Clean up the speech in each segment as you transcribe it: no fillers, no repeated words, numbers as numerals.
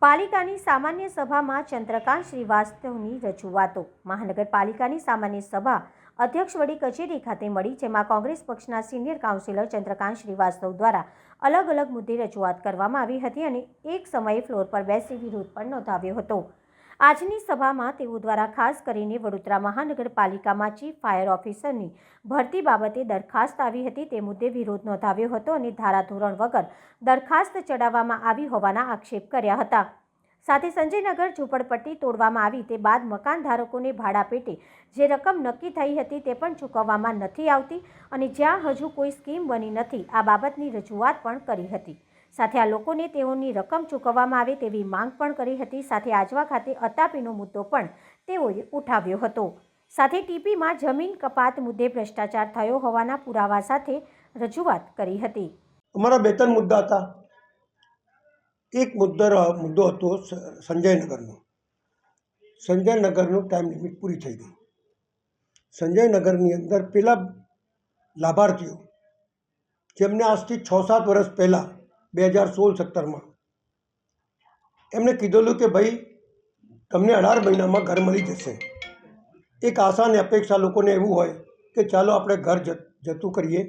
પાલિકાની સામાન્ય સભામાં ચંદ્રકાંત શ્રીવાસ્તવની રજૂઆતો। મહાનગરપાલિકાની સામાન્ય સભા અધ્યક્ષ વડી કચેરી ખાતે મળી, જેમાં કોંગ્રેસ પક્ષના સિનિયર કાઉન્સિલર ચંદ્રકાંત શ્રીવાસ્તવ દ્વારા અલગ અલગ મુદ્દે રજૂઆત કરવામાં આવી હતી અને એક સમયે ફ્લોર પર બેસી વિરોધ પણ નોંધાવ્યો હતો। આજની સભામાં તેઓ દ્વારા ખાસ કરીને વડોદરા મહાનગરપાલિકામાં ચીફ ફાયર ઓફિસરની ભરતી બાબતે દરખાસ્ત આવી હતી તે મુદ્દે વિરોધ નોંધાવ્યો હતો અને ધારાધોરણ વગર દરખાસ્ત ચડાવવામાં આવી હોવાના આક્ષેપ કર્યા હતા। સાથે સંજયનગર ઝૂંપડપટ્ટી તોડવામાં આવી તે બાદ મકાન ધારકોને ભાડા પેટે જે રકમ નક્કી થઈ હતી તે પણ ચૂકવવામાં નથી આવતી અને જ્યાં હજુ કોઈ સ્કીમ બની નથી આ બાબતની રજૂઆત પણ કરી હતી। સાથે આ લોકોને તેઓની રકમ ચૂકવવામાં આવે તેવી માંગ પણ કરી હતી। સાથે આજવા ખાતે અતાપીનો મુદ્દો પણ તેઓએ ઉઠાવ્યો હતો। સાથે ટીપીમાં જમીન કપાત મુદ્દે ભ્રષ્ટાચાર થયો હોવાના પુરાવા સાથે રજૂઆત કરી હતી। અમારા બે ત્રણ મુદ્દા હતા। એક મુદ્દો હતો સંજયનગરનો। સંજયનગરનું ટાઈમ લિમિટ પૂરી થઈ ગઈ। સંજયનગરની અંદર પેલા લાભાર્થીઓ જેમને આજથી 6-7 વર્ષ પહેલાં 2016-17માં એમને કીધેલું કે ભાઈ તમને 18 મહિનામાં ઘર મળી જશે। એક આશા અને અપેક્ષા લોકોને એવું હોય કે ચાલો આપણે ઘર જતું કરીએ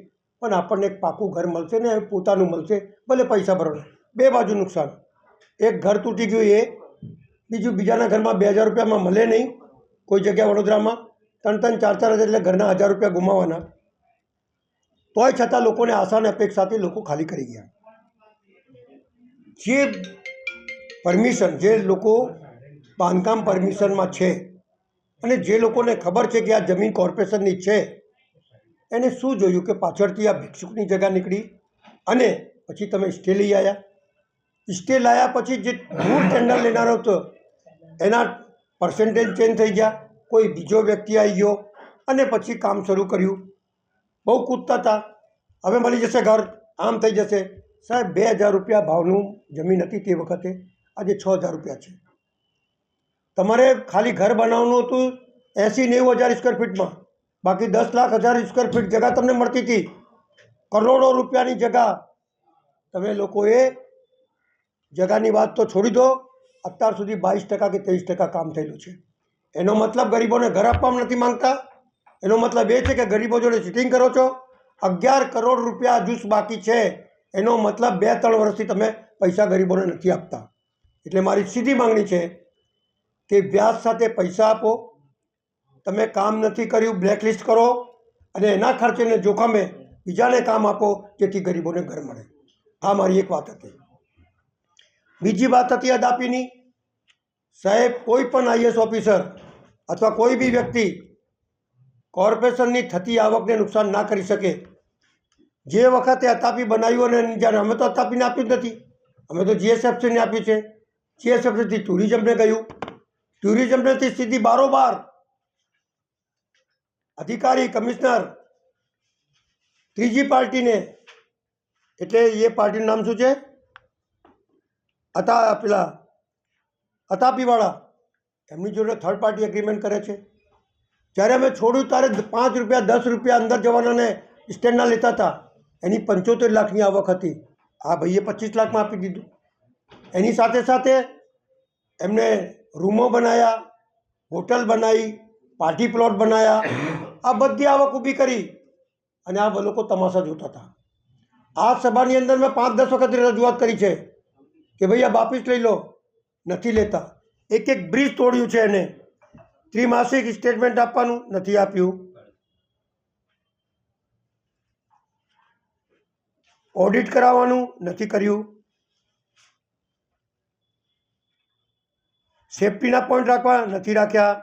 પણ આપણને એક પાકું ઘર મળશે ને પોતાનું મળશે, ભલે પૈસા ભરવાના। બે બાજુ નુકસાન। એક ઘર તૂટી ગયું એ, બીજું બીજાના ઘરમાં 2000 રૂપિયામાં મળે નહીં। કોઈ જગ્યા વડોદરામાં 3-3, 4-4 હજાર એટલે ઘરના 1000 રૂપિયા ગુમાવવાના। તોય છતાં લોકોને આશા અને અપેક્ષાથી લોકો ખાલી કરી ગયા। જે પરમિશન, જે લોકો બાંધકામ પરમિશનમાં છે અને જે લોકોને ખબર છે કે આ જમીન કોર્પોરેશનની છે, એને શું જોયું કે પાછળથી આ ભિક્ષુકની જગ્યા નીકળી અને પછી તમે સ્ટે લઈ આવ્યા। સ્ટે લાવ્યા પછી જે મૂળ ટેન્ડર લેનારો હતો એના પર્સન્ટેજ ચેન્જ થઈ ગયા, કોઈ બીજો વ્યક્તિ આવી ગયો અને પછી કામ શરૂ કર્યું। બહુ કૂદતા હતા, હવે મળી જશે ઘર, આમ થઈ જશે। સાહેબ 2000 રૂપિયા ભાવનું જમીન હતી તે વખતે, આજે 6000 રૂપિયા છે। તમારે ખાલી ઘર બનાવવાનું હતું 80-90 હજાર સ્ક્વેર ફીટમાં, બાકી 10 લાખ હજાર સ્ક્વેર ફીટ જગ્યા તમને મળતી હતી। કરોડો રૂપિયાની જગ્યા। તમે લોકોએ જગ્યાની વાત તો છોડી દો, અત્યાર સુધી 22% કે 23% કામ થયેલું છે। એનો મતલબ ગરીબોને ઘર આપવામાં નથી માંગતા। એનો મતલબ એ છે કે ગરીબો જોડે ચીટિંગ કરો છો। 11 કરોડ રૂપિયા હજુ બાકી છે। એનો મતલબ 2-3 વર્ષથી તમે પૈસા ગરીબોને નથી આપતા। એટલે મારી સીધી માંગણી છે કે વ્યાજ સાથે પૈસા આપો। તમે કામ નથી કર્યું, બ્લેકલિસ્ટ કરો અને એના ખર્ચને જોખમે બીજાને કામ આપો જેથી ગરીબોને ઘર મળે। આ મારી એક વાત હતી। બીજી વાત હતી અદાપીની। સાહેબ કોઈ પણ આઈએસ ઓફિસર અથવા કોઈ બી વ્યક્તિ કોર્પોરેશનની થતી આવકને નુકસાન ના કરી શકે। જે વખતે અતાપી બનાવ્યું અને જ્યારે અમે તો અતાપીને આપ્યું જ નથી, અમે તો જીએસએફસીને આપ્યું છે। જીએસએફસીથી ટુરિઝમને ગયું, ટુરિઝમનેથી સીધી બારોબાર અધિકારી, કમિશનર, ત્રીજી પાર્ટીને, એટલે એ પાર્ટીનું નામ શું છે, પેલા અતાપીવાળા, એમની જોડે થર્ડ પાર્ટી એગ્રીમેન્ટ કરે છે। જ્યારે અમે છોડ્યું ત્યારે 5 રૂપિયા 10 રૂપિયા અંદર જવાનાને સ્ટેન્ડના લેતા હતા। એની 75 લાખની આવક હતી। આ ભાઈએ 25 લાખમાં આપી દીધું। એની સાથે સાથે એમને રૂમો બનાવ્યા, હોટલ બનાવી, પાર્ટી પ્લોટ બનાવ્યા। આ બધી આવક ઊભી કરી અને આ લોકો તમાશા જોતા હતા। આ સભાની અંદર મેં 5-10 વખત રજૂઆત કરી છે કે ભાઈ આ વાપસ લઈ લો, નથી લેતા। એક બ્રિજ તોડ્યું છે એને, ત્રિમાસિક સ્ટેટમેન્ટ આપવાનું નથી આપ્યું। ઓડિટ કરાવવાનું નથી કર્યું। સેફ્ટીના પોઈન્ટ રાખવા નથી રાખ્યા।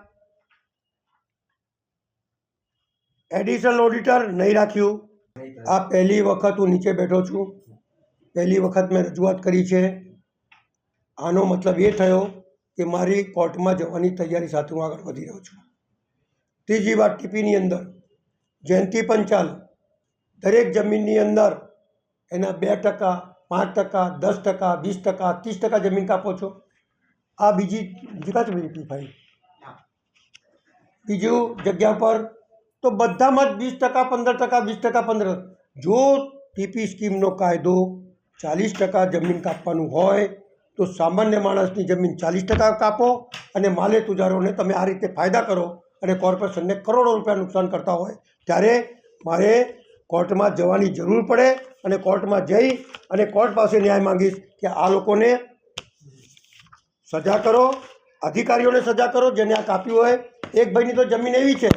એડિશનલ ઓડિટર નહીં રાખ્યું। આ પહેલી વખત હું નીચે બેઠો છું, પહેલી વખત મેં રજૂઆત કરી છે। આનો મતલબ એ થયો કે મારી કોર્ટમાં જવાની તૈયારી સાથે હું આગળ વધી રહ્યો છું। ત્રીજી વાત, ટીપીની અંદર જયંતિ પંચાલ દરેક જમીનની અંદર એના 2%, 5%, 10%, 20%, 30% જમીન કાપો છો। આ બીજી જગ્યા છે ભાઈ, બીજું જગ્યા પર તો બધામાં જ 20%, 15%, 20%, 15%। જો ટીપી સ્કીમનો કાયદો 40% જમીન કાપવાનું હોય તો સામાન્ય માણસની જમીન 40% કાપો અને માલે તુજારોને તમે આ રીતે ફાયદા કરો અને કોર્પોરેશનને કરોડો રૂપિયા નુકસાન કરતા હોય ત્યારે મારે કોર્ટમાં જવાની જરૂર પડે અને કોર્ટમાં જઈ અને કોર્ટ પાસે ન્યાય માંગીશ કે આ લોકોને સજા કરો, અધિકારીઓને સજા કરો જેને આ કાપ્યું હોય. એક ભાઈની તો જમીન એવી છે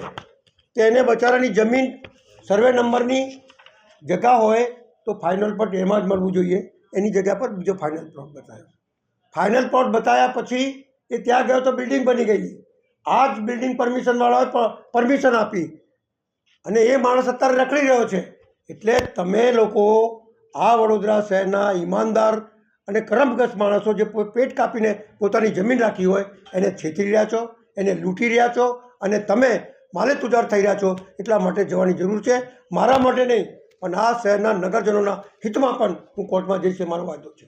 કે એને બચારાની જમીન સર્વે નંબરની જગ્યા હોય તો ફાઇનલ પ્લોટ એમાં જ મળવું જોઈએ, એની જગ્યા પર બીજો ફાઇનલ પ્લોટ બતાવ્યો. ફાઇનલ પ્લોટ બતાવ્યા પછી એ ત્યાં ગયો તો બિલ્ડિંગ બની ગઈ. આ જ બિલ્ડિંગ પરમિશનવાળાએ પરમિશન આપી અને એ માણસ અત્યારે રખડી રહ્યો છે. એટલે તમે લોકો આ વડોદરા શહેરના ઈમાનદાર અને કરમગત માણસો જે પેટ કાપીને પોતાની જમીન રાખી હોય એને છેતરી રહ્યા છો, એને લૂંટી રહ્યા છો અને તમે માલે તુજાર થઈ રહ્યા છો. એટલા માટે જવાની જરૂર છે. મારા માટે નહીં પણ આ શહેરના નગરજનોના હિતમાં પણ હું કોર્ટમાં જઈશ એ મારો વાયદો છે.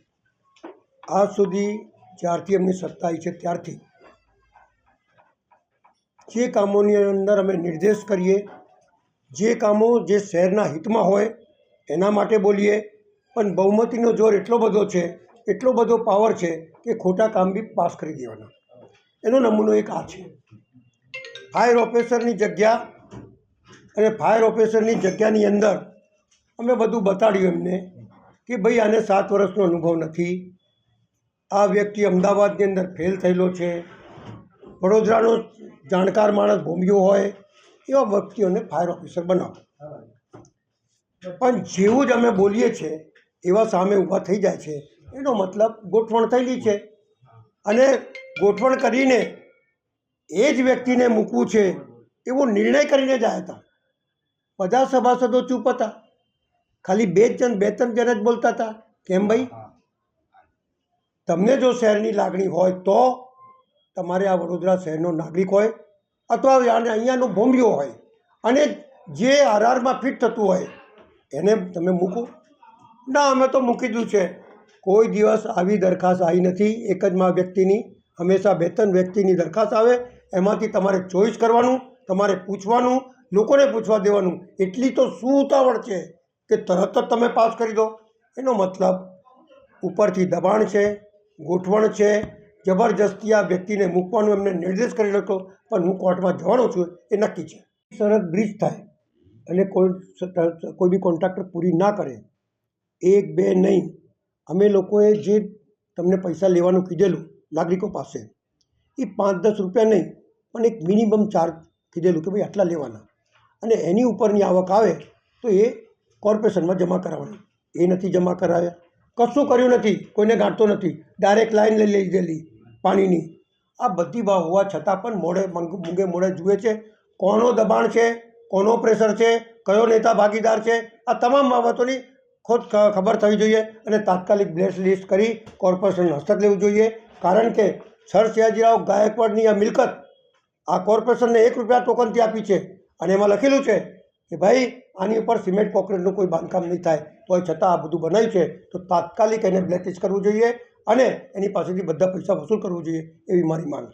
આજ સુધી જ્યારથી એમની સત્તા આવી છે ત્યારથી જે કામોની અંદર અમે નિર્દેશ કરીએ, જે કામો જે શહેરના હિતમાં હોય એના માટે બોલીએ, પણ બહુમતીનો જોર એટલો બધો છે, એટલો બધો પાવર છે કે ખોટા કામ બી પાસ કરી દેવાના. એનો નમૂનો એક આ છે. ફાયર ઓફિસરની જગ્યા અને ફાયર ઓફિસરની જગ્યાની અંદર અમે બધું બતાડ્યું એમને કે ભાઈ આને 7 વર્ષનો અનુભવ નથી, આ વ્યક્તિ અમદાવાદની અંદર ફેલ થયેલો છે, વડોદરાનો જાણકાર માણસ ભૂમ્યો હોય એવા વ્યક્તિઓને ફાયર ઓફિસર બનાવો. પણ જેવું જ અમે બોલીએ છીએ એવા સામે ઊભા થઈ જાય છે. એનો મતલબ ગોઠવણ થયેલી છે અને ગોઠવણ કરીને એ જ વ્યક્તિને મૂકવું છે એવો નિર્ણય કરીને જ આવ્યા હતા. બધા સભાસદો ચૂપ હતા, ખાલી 2-3 જણ જ બોલતા હતા. કેમ ભાઈ? તમને જો શહેરની લાગણી હોય તો તમારે આ વડોદરા શહેરનો નાગરિક હોય અથવા અહીંયાનો ભોંબિયો હોય અને જે આરઆરમાં ફિટ થતું હોય એને તમે મૂકો. ના, અમે તો મૂકી દીધું છે. કોઈ દિવસ આવી દરખાસ્ત આવી નથી એક જ વ્યક્તિની. હંમેશા 2-3 વ્યક્તિની દરખાસ્ત આવે. એમાંથી તમારે ચોઈસ કરવાનું, તમારે પૂછવાનું, લોકોને પૂછવા દેવાનું. એટલી તો શું ઉતાવળ છે કે તરત જ તમે પાસ કરી દો? એનો મતલબ ઉપરથી દબાણ છે, ગોઠવણ છે, જબરજસ્તી આ વ્યક્તિને મૂકવાનું એમને નિર્દેશ કરી લખો. પણ હું કોર્ટમાં જવાનો છું એ નક્કી છે. શરત બ્રીજ થાય અને કોઈ બી કોન્ટ્રાક્ટર પૂરી ના કરે, 1-2 નહીં, અમે લોકોએ જે તમને પૈસા લેવાનું કીધેલું નાગરિકો પાસે એ 5-10 રૂપિયા નહીં પણ એક મિનિમમ ચાર્જ કીધેલું કે ભાઈ આટલા લેવાના અને એની ઉપરની આવક આવે તો એ કોર્પોરેશનમાં જમા કરાવવાની. એ નથી જમા કરાવ્યા, કશું કર્યું નથી, કોઈને ગાંઠતો નથી, ડાયરેક્ટ લાઈન લઈ લીધેલી પાણીની. આ બધી હોવા છતાં પણ મૂંગે મોડે જુએ છે. કોનો દબાણ છે, કોનો પ્રેશર છે, કયો નેતા ભાગીદાર છે, આ તમામ બાબતોની ખુદ ખબર થવી જોઈએ અને તાત્કાલિક બ્લેક લિસ્ટ કરી કોર્પોરેશનને હસ્તક લેવું જોઈએ. કારણ કે સર સયાજીરાવ ગાયકવાડની આ મિલકત આ કોર્પોરેશનને 1 રૂપિયા ટોકનથી આપી છે અને એમાં લખેલું છે કે ભાઈ આની ઉપર સિમેન્ટ કોન્ક્રીટનું કોઈ બાંધકામ નહીં થાય. તો છતાં આ બધું બનાવ્યું છે તો તાત્કાલિક એને બ્લેકલિસ્ટ કરવું જોઈએ અને એની પાસેથી બધા પૈસા વસૂલ કરવું જોઈએ એવી મારી માંગ છે.